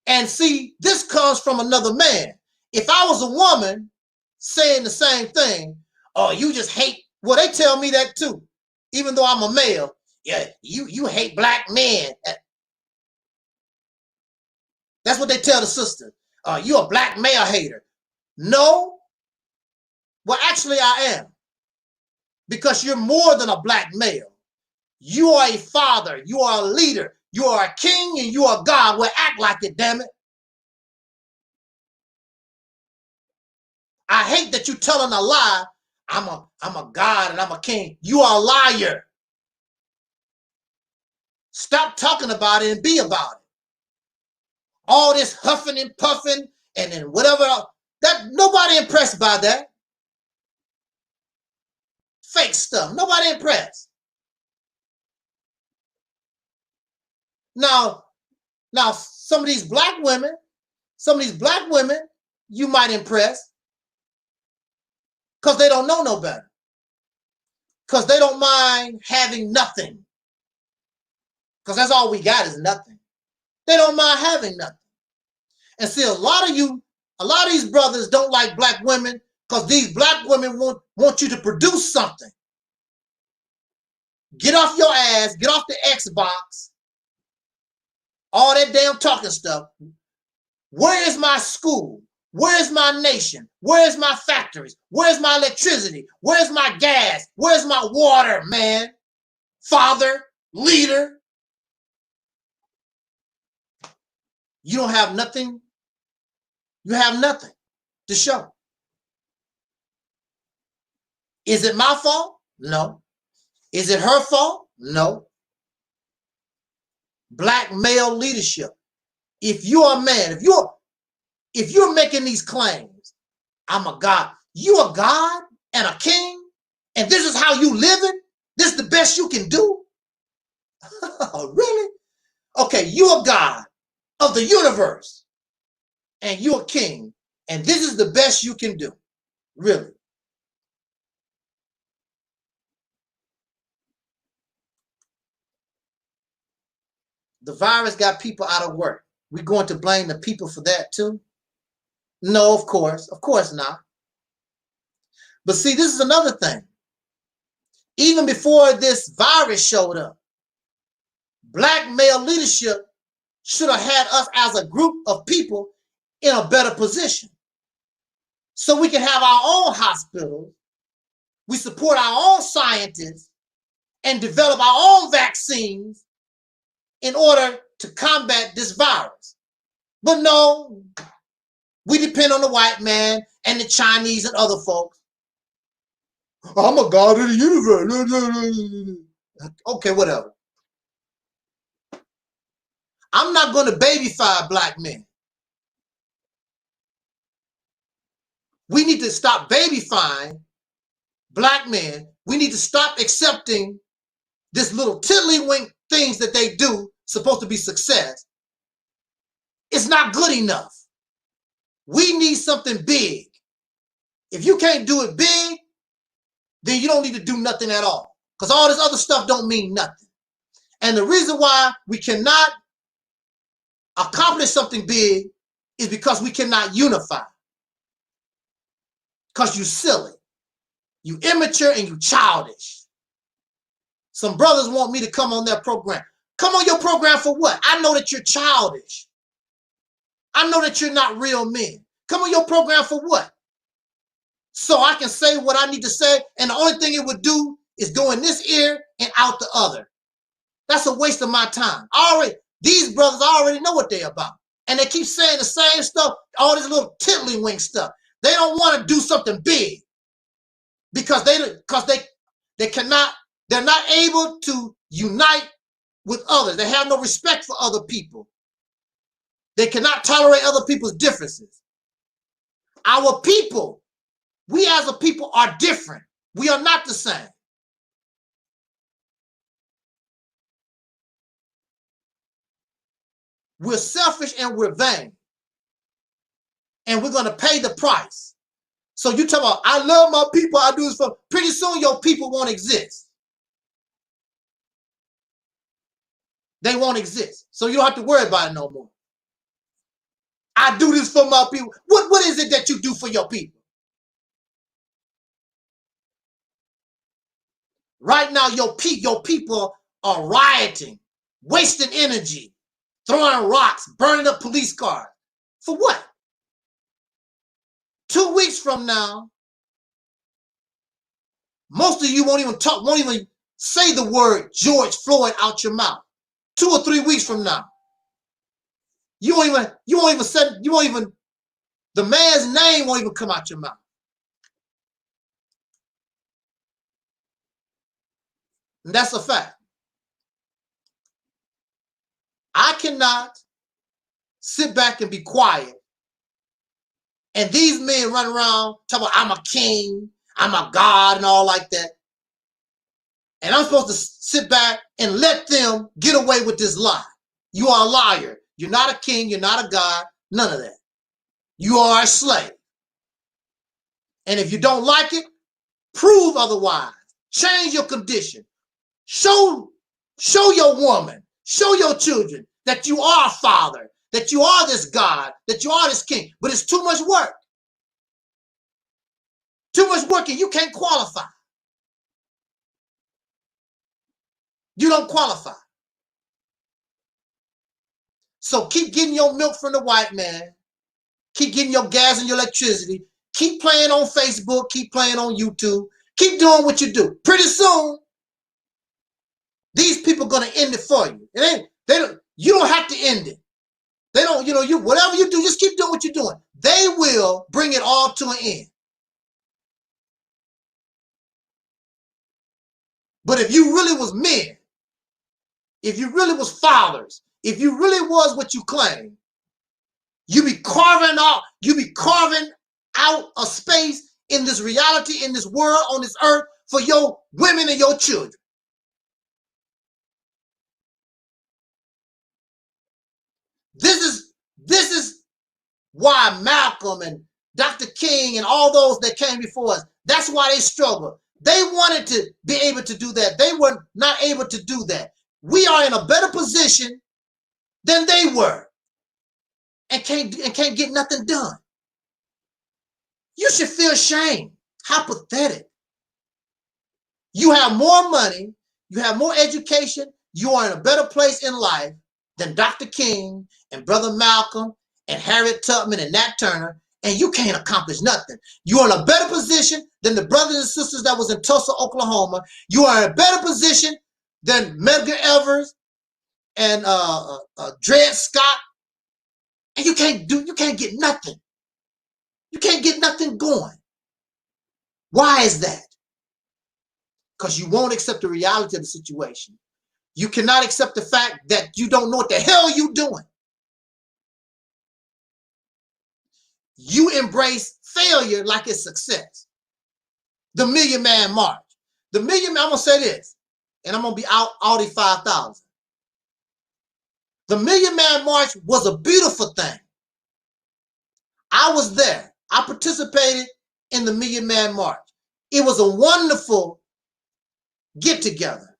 And see, this comes from another man. If I was a woman saying the same thing, oh, you just hate, well, they tell me that too. Even though I'm a male, yeah, you hate black men. That's what they tell the sister. You're a black male hater. No. Well, actually I am. Because you're more than a black male. You are a father. You are a leader. You are a king and you are God. Well, act like it, damn it. I hate that you're telling a lie. I'm a God and I'm a king. You are a liar. Stop talking about it and be about it. All this huffing and puffing and then whatever else, that nobody impressed by that. Fake stuff. Nobody impressed. Now some of these black women, you might impress because they don't know no better. Because they don't mind having nothing. Because that's all we got is nothing. They don't mind having nothing. And see, a lot of these brothers don't like black women because these black women want you to produce something. Get off your ass, get off the Xbox, all that damn talking stuff. Where is my school? Where is my nation? Where is my factories? Where's my electricity? Where's my gas? Where's my water, man? Father, leader. You don't have nothing. You have nothing to show. Is it my fault? No. Is it her fault? No. Black male leadership. If you're a man, if you're making these claims, I'm a God, you a God and a king, and this is how you living? This is the best you can do? Really? Okay, you a God of the universe, and you're a king, and this is the best you can do. Really? The virus got people out of work. We're going to blame the people for that too? No, of course not. But see, this is another thing. Even before this virus showed up, black male leadership should have had us as a group of people in a better position. So we can have our own hospitals, we support our own scientists, and develop our own vaccines in order to combat this virus. But no, we depend on the white man and the Chinese and other folks. I'm a god of the universe. Okay, whatever. I'm not going to babyfy black men. We need to stop babyfying black men. We need to stop accepting this little tiddlywink things that they do, supposed to be success. It's not good enough. We need something big. If you can't do it big, then you don't need to do nothing at all. Because all this other stuff don't mean nothing. And the reason why we cannot accomplish something big is because we cannot unify. Because you silly, you immature, and you childish. Some brothers want me to come on their program. Come on your program for what? I know that you're childish. I know that you're not real men. Come on your program for what? So I can say what I need to say, and the only thing it would do is go in this ear and out the other. That's a waste of my time. These brothers already know what they're about. And they keep saying the same stuff, all this little tiddlywink stuff. They don't want to do something big because they're not able to unite with others. They have no respect for other people. They cannot tolerate other people's differences. Our people, we as a people are different. We are not the same. We're selfish and we're vain. And we're going to pay the price. So you talk about, I love my people, I do this for, pretty soon your people won't exist. They won't exist. So you don't have to worry about it no more. I do this for my people. What is it that you do for your people? Right now, your people are rioting, wasting energy, throwing rocks, burning up police cars. For what? 2 weeks from now, most of you won't even say the word George Floyd out your mouth. 2 or 3 weeks from now, the man's name won't even come out your mouth. And that's a fact. I cannot sit back and be quiet. And these men run around talking about I'm a king, I'm a god and all like that. And I'm supposed to sit back and let them get away with this lie. You are a liar. You're not a king, you're not a god, none of that. You are a slave. And if you don't like it, prove otherwise. Change your condition. Show your woman, show your children that you are a father, that you are this God, that you are this king. But it's too much work. Too much work and you can't qualify. You don't qualify. So keep getting your milk from the white man. Keep getting your gas and your electricity. Keep playing on Facebook. Keep playing on YouTube. Keep doing what you do. Pretty soon, these people are going to end it for you. You don't have to end it. They don't, whatever you do, just keep doing what you're doing. They will bring it all to an end. But if you really was men, if you really was fathers, if you really was what you claim, you be carving out a space in this reality, in this world, on this earth for your women and your children. This is why Malcolm and Dr. King and all those that came before us, that's why they struggled. They wanted to be able to do that. They were not able to do that. We are in a better position than they were and can't get nothing done. You should feel shame. How pathetic. You have more money, you have more education, you are in a better place in life than Dr. King and Brother Malcolm and Harriet Tubman and Nat Turner, and you can't accomplish nothing. You are in a better position than the brothers and sisters that was in Tulsa, Oklahoma. You are in a better position than Medgar Evers and Dred Scott, and you can't get nothing. You can't get nothing going. Why is that? because you won't accept the reality of the situation. You cannot accept the fact that you don't know what the hell you're doing. You embrace failure like it's success. The Million Man March. The Million Man, I'm going to say this, and I'm going to be out Audi 5000. The Million Man March was a beautiful thing. I was there. I participated in the Million Man March. It was a wonderful get-together.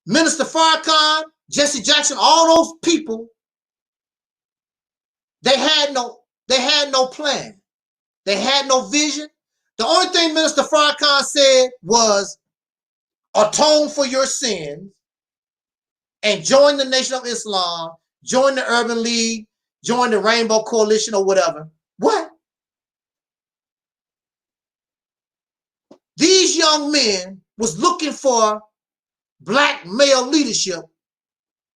Minister Farrakhan, Jesse Jackson, all those people, they had no plan. They had no vision. The only thing Minister Farrakhan said was, atone for your sins and join the Nation of Islam, join the Urban League, join the Rainbow Coalition or whatever. What? These young men was looking for black male leadership,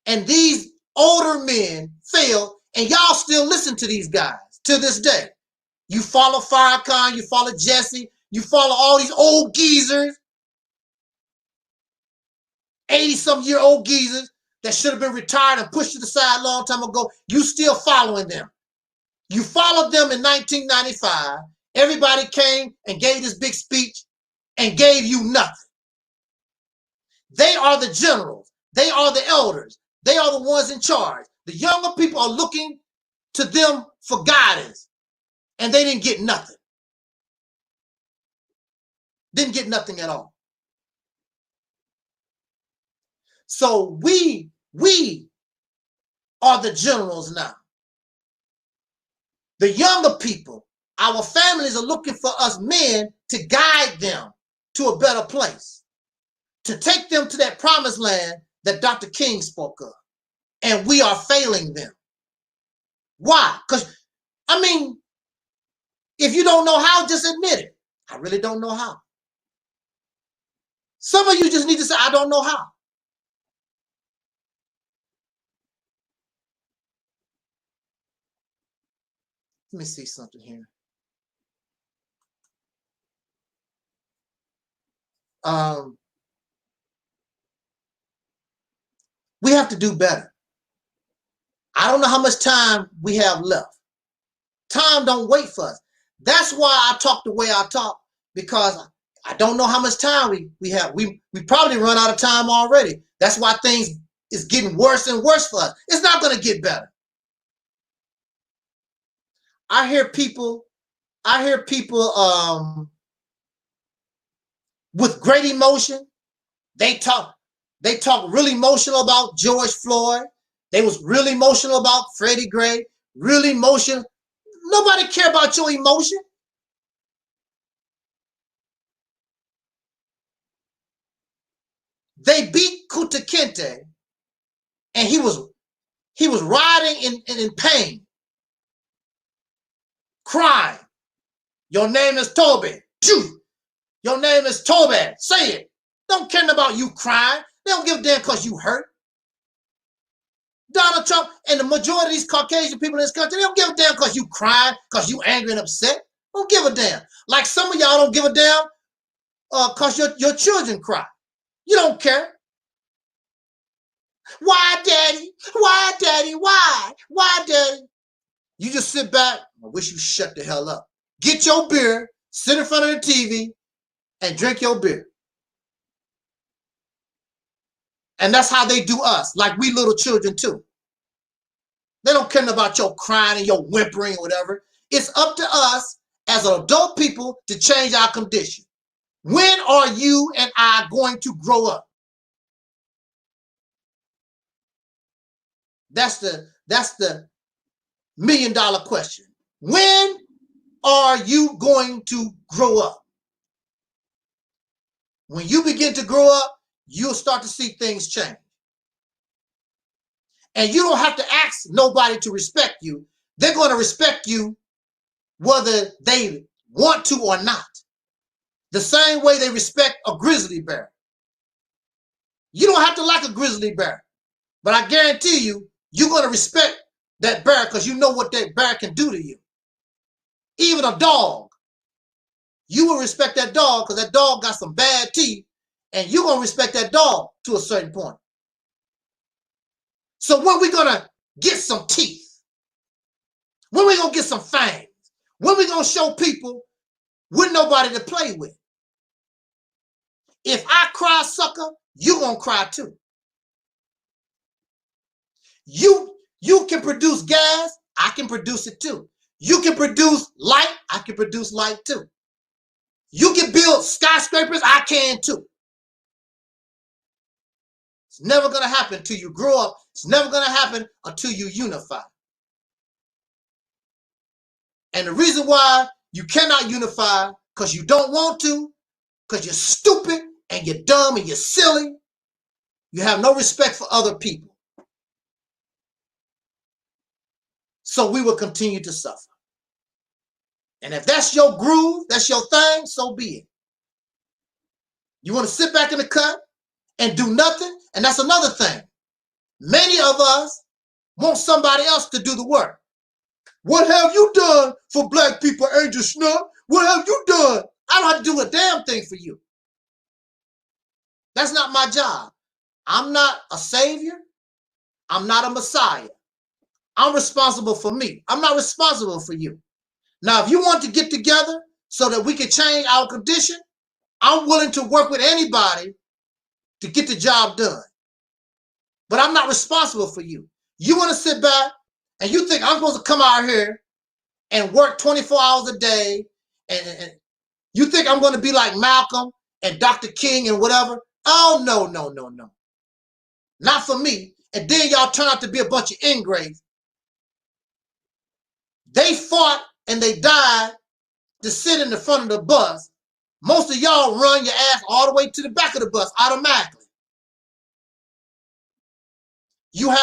and these older men failed, and y'all still listen to these guys to this day. You follow Farrakhan, you follow Jesse, you follow all these old geezers, 80-some-year-old geezers that should have been retired and pushed to the side a long time ago. You still following them. You followed them in 1995. Everybody came and gave this big speech and gave you nothing. They are the generals. They are the elders. They are the ones in charge. The younger people are looking to them for guidance, and they didn't get nothing. Didn't get nothing at all. So we are the generals now. The younger people, our families are looking for us men to guide them to a better place, to take them to that promised land that Dr. King spoke of. And we are failing them. Why? Because, I mean, if you don't know how, just admit it. I really don't know how. Some of you just need to say, I don't know how. Let me see something here. We have to do better. I don't know how much time we have left. Time don't wait for us. That's why I talk the way I talk, because I don't know how much time we have. We probably run out of time already. That's why things is getting worse and worse for us. It's not going to get better. I hear people with great emotion. They talk really emotional about George Floyd. They was really emotional about Freddie Gray, really emotional. Nobody care about your emotion. They beat Kunta Kinte, and he was writhing in pain, crying. Your name is Toby. Your name is Toby. Say it. Don't care about you crying. They don't give a damn because you hurt. Donald Trump and the majority of these Caucasian people in this country, they don't give a damn because you crying, because you angry and upset. Don't give a damn. Like some of y'all don't give a damn because your children cry. You don't care. Why, Daddy? Why, Daddy? Why? Why, Daddy? You just sit back. I wish you shut the hell up. Get your beer, sit in front of the TV, and drink your beer. And that's how they do us, like we little children too. They don't care about your crying and your whimpering or whatever. It's up to us as adult people to change our condition. When are you and I going to grow up? That's the $1 million question. When are you going to grow up? When you begin to grow up, you'll start to see things change. And you don't have to ask nobody to respect you. They're going to respect you whether they want to or not. The same way they respect a grizzly bear. You don't have to like a grizzly bear, but I guarantee you, you're going to respect that bear because you know what that bear can do to you. Even a dog. you will respect that dog because that dog got some bad teeth, and you're going to respect that dog to a certain point. So when we going to get some teeth? When we going to get some fangs? When we going to show people with nobody to play with? If I cry, sucker, you going to cry too. You can produce gas, I can produce it too. You can produce light, I can produce light too. You can build skyscrapers, I can too. It's never going to happen until you grow up. It's never going to happen until you unify. And the reason why you cannot unify, because you don't want to, because you're stupid and you're dumb and you're silly. You have no respect for other people. So we will continue to suffer. And if that's your groove, that's your thing, so be it. You want to sit back in the cut and do nothing? And that's another thing. Many of us want somebody else to do the work. What have you done for black people, Angel Snub? What have you done? I don't have to do a damn thing for you. That's not my job. I'm not a savior. I'm not a messiah. I'm responsible for me. I'm not responsible for you. Now, if you want to get together so that we can change our condition, I'm willing to work with anybody to get the job done. But I'm not responsible for you. You want to sit back and you think I'm supposed to come out here and work 24 hours a day, and you think I'm going to be like Malcolm and Dr. King and whatever? Oh, no, no, no, no. Not for me. And then y'all turn out to be a bunch of ingrates. They fought and they died to sit in the front of the bus. Most of y'all run your ass all the way to the back of the bus automatically. You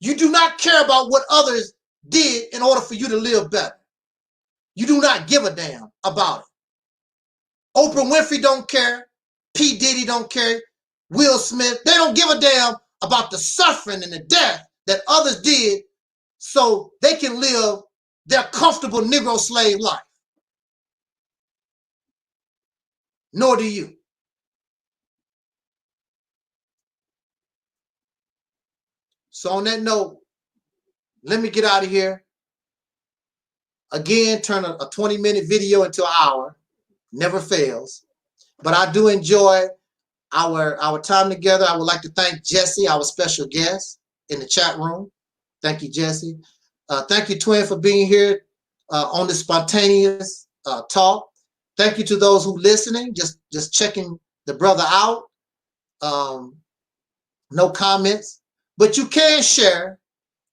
do not care about what others did in order for you to live better. You do not give a damn about it. Oprah Winfrey don't care. P. Diddy don't care. Will Smith, they don't give a damn about the suffering and the death that others did so they can live their comfortable Negro slave life. Nor do you. So on that note, let me get out of here. Again, turn a 20-minute video into an hour. Never fails. But I do enjoy our time together. I would like to thank Jesse, our special guest in the chat room. Thank you, Jesse. Thank you, Twin, for being here on this spontaneous talk. Thank you to those who listening, just checking the brother out. No comments, but you can share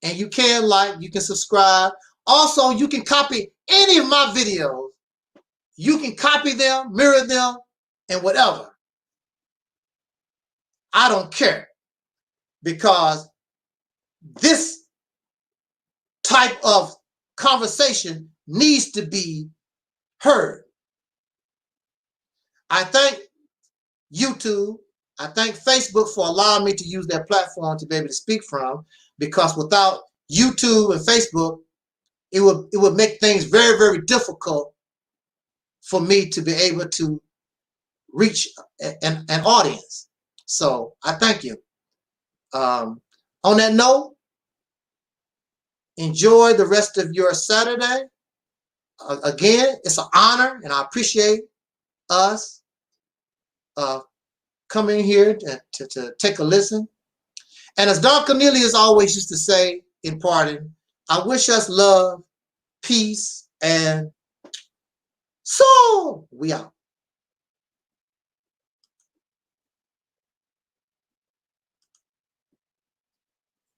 and you can like, you can subscribe. Also, you can copy any of my videos. You can copy them, mirror them, and whatever. I don't care, because this type of conversation needs to be heard. I thank YouTube, I thank Facebook for allowing me to use their platform to be able to speak from, because without YouTube and Facebook, it would make things very, very difficult for me to be able to reach an audience. So I thank you. On that note, enjoy the rest of your Saturday. Again, it's an honor, and I appreciate us coming here to take a listen. And as Don Cornelius always used to say in parting, I wish us love, peace, and so we out.